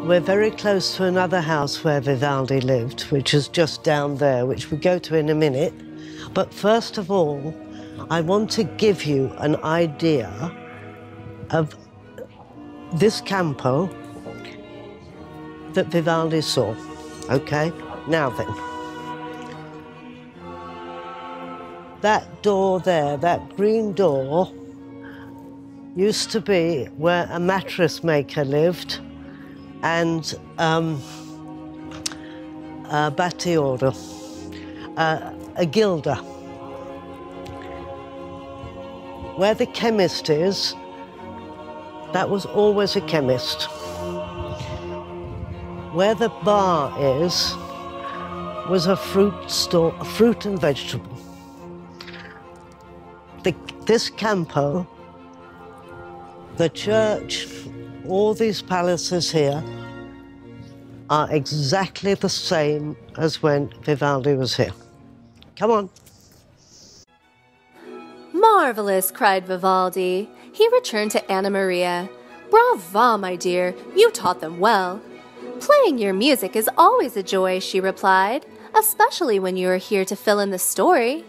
We're very close to another house where Vivaldi lived, which is just down there, which we'll go to in a minute. But first of all, I want to give you an idea of this campo that Vivaldi saw, okay? Now then. That door there, that green door, used to be where a mattress maker lived and a battiore, a gilder. Where the chemist is, that was always a chemist. Where the bar is, was a fruit store, fruit and vegetable. This campo, the church, all these palaces here are exactly the same as when Vivaldi was here. Come on. Marvelous, cried Vivaldi. He returned to Anna Maria. Brava, my dear, you taught them well. Playing your music is always a joy, she replied, especially when you are here to fill in the story.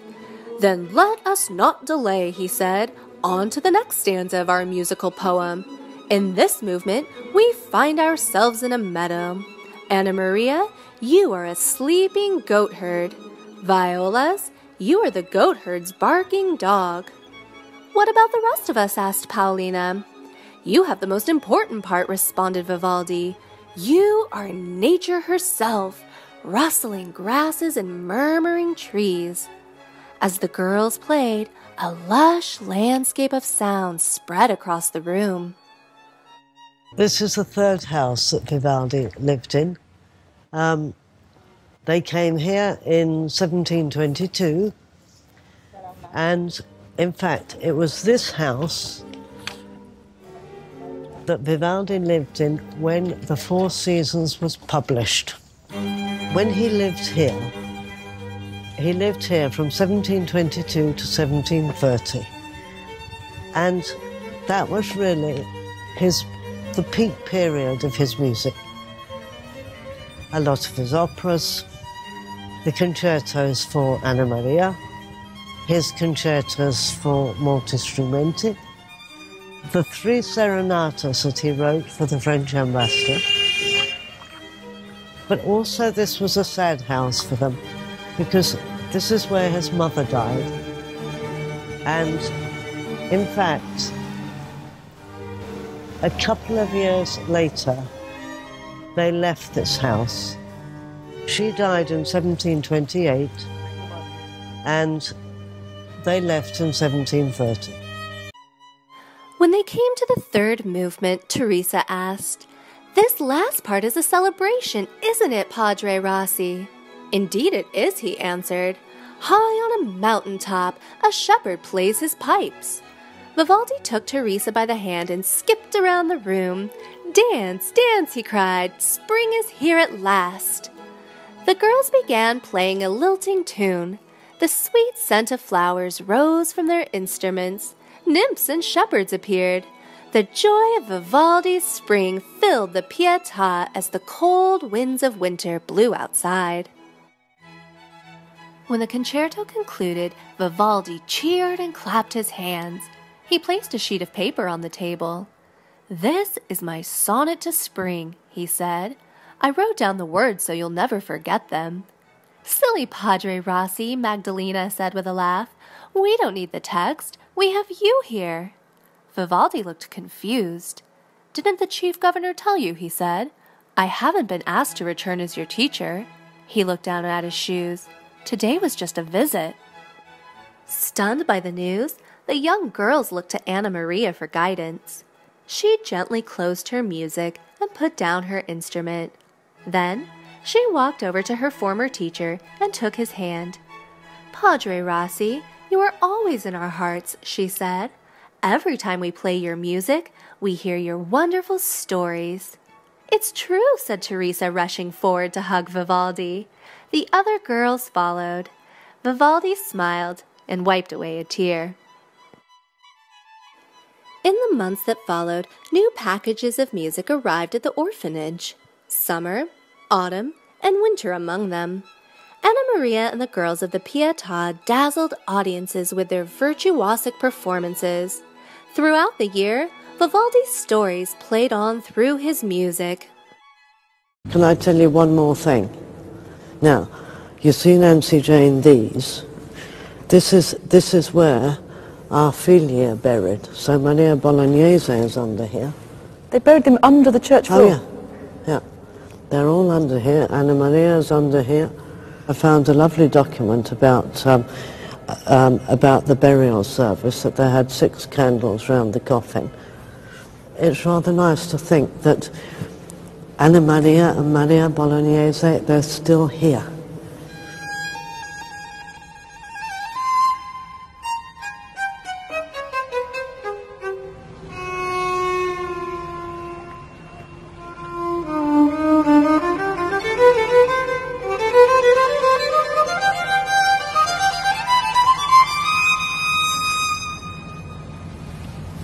Then let us not delay, he said, on to the next stanza of our musical poem. In this movement, we find ourselves in a meadow. Anna Maria, you are a sleeping goatherd. Violas, you are the goatherd's barking dog. What about the rest of us? Asked Paolina. You have the most important part, responded Vivaldi. You are nature herself, rustling grasses and murmuring trees. As the girls played, a lush landscape of sound spread across the room. This is the third house that Vivaldi lived in. They came here in 1722, and in fact, it was this house that Vivaldi lived in when The Four Seasons was published. When he lived here from 1722 to 1730. And that was really the peak period of his music. A lot of his operas, the concertos for Anna Maria, his concertos for molti strumenti, the 3 serenatas that he wrote for the French ambassador. But also this was a sad house for them, because this is where his mother died. And in fact, a couple of years later, they left this house. She died in 1728, and they left in 1730. When they came to the third movement, Teresa asked, "This last part is a celebration, isn't it, Padre Rossi?" "Indeed it is," he answered. "High on a mountaintop, a shepherd plays his pipes." Vivaldi took Teresa by the hand and skipped around the room. "Dance, dance," he cried. "Spring is here at last." The girls began playing a lilting tune. The sweet scent of flowers rose from their instruments. Nymphs and shepherds appeared. The joy of Vivaldi's spring filled the Pietà as the cold winds of winter blew outside. When the concerto concluded, Vivaldi cheered and clapped his hands. He placed a sheet of paper on the table. "This is my sonnet to spring," he said. "I wrote down the words so you'll never forget them." "Silly Padre Rossi," Magdalena said with a laugh. "We don't need the text. We have you here." Vivaldi looked confused. "Didn't the chief governor tell you?" he said. "I haven't been asked to return as your teacher." He looked down at his shoes. "Today was just a visit." Stunned by the news, the young girls looked to Anna Maria for guidance. She gently closed her music and put down her instrument. Then she walked over to her former teacher and took his hand. "Padre Rossi, you are always in our hearts," she said. "Every time we play your music, we hear your wonderful stories." "It's true," said Teresa, rushing forward to hug Vivaldi. The other girls followed. Vivaldi smiled and wiped away a tear. In the months that followed, new packages of music arrived at the orphanage. summer, autumn, and winter among them. Anna Maria and the girls of the Pietà dazzled audiences with their virtuosic performances. Throughout the year, Vivaldi's stories played on through his music. Can I tell you one more thing? Now, you see Nancy Jane these. This is where our figli are buried. So Maria Bolognese is under here. They buried them under the church floor? Oh yeah, yeah. They're all under here. Anna Maria's under here. I found a lovely document about the burial service, that they had 6 candles round the coffin. It's rather nice to think that Anna Maria and Maria Bolognese, they're still here.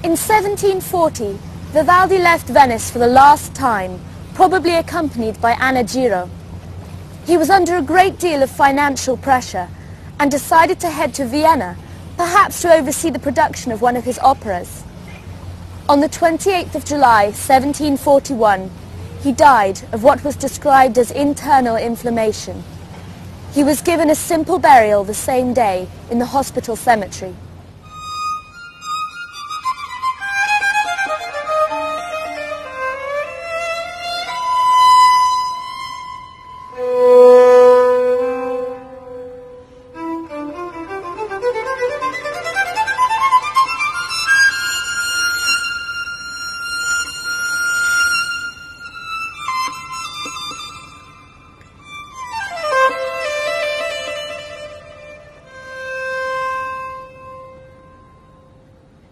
In 1740, Vivaldi left Venice for the last time, probably accompanied by Anna Giro. He was under a great deal of financial pressure and decided to head to Vienna, perhaps to oversee the production of one of his operas. On the 28th of July, 1741, he died of what was described as internal inflammation. He was given a simple burial the same day in the hospital cemetery.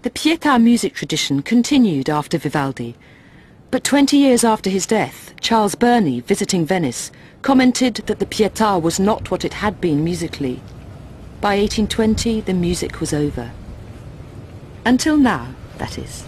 The Pietà music tradition continued after Vivaldi, but 20 years after his death, Charles Burney, visiting Venice, commented that the Pietà was not what it had been musically. By 1820, the music was over. Until now, that is.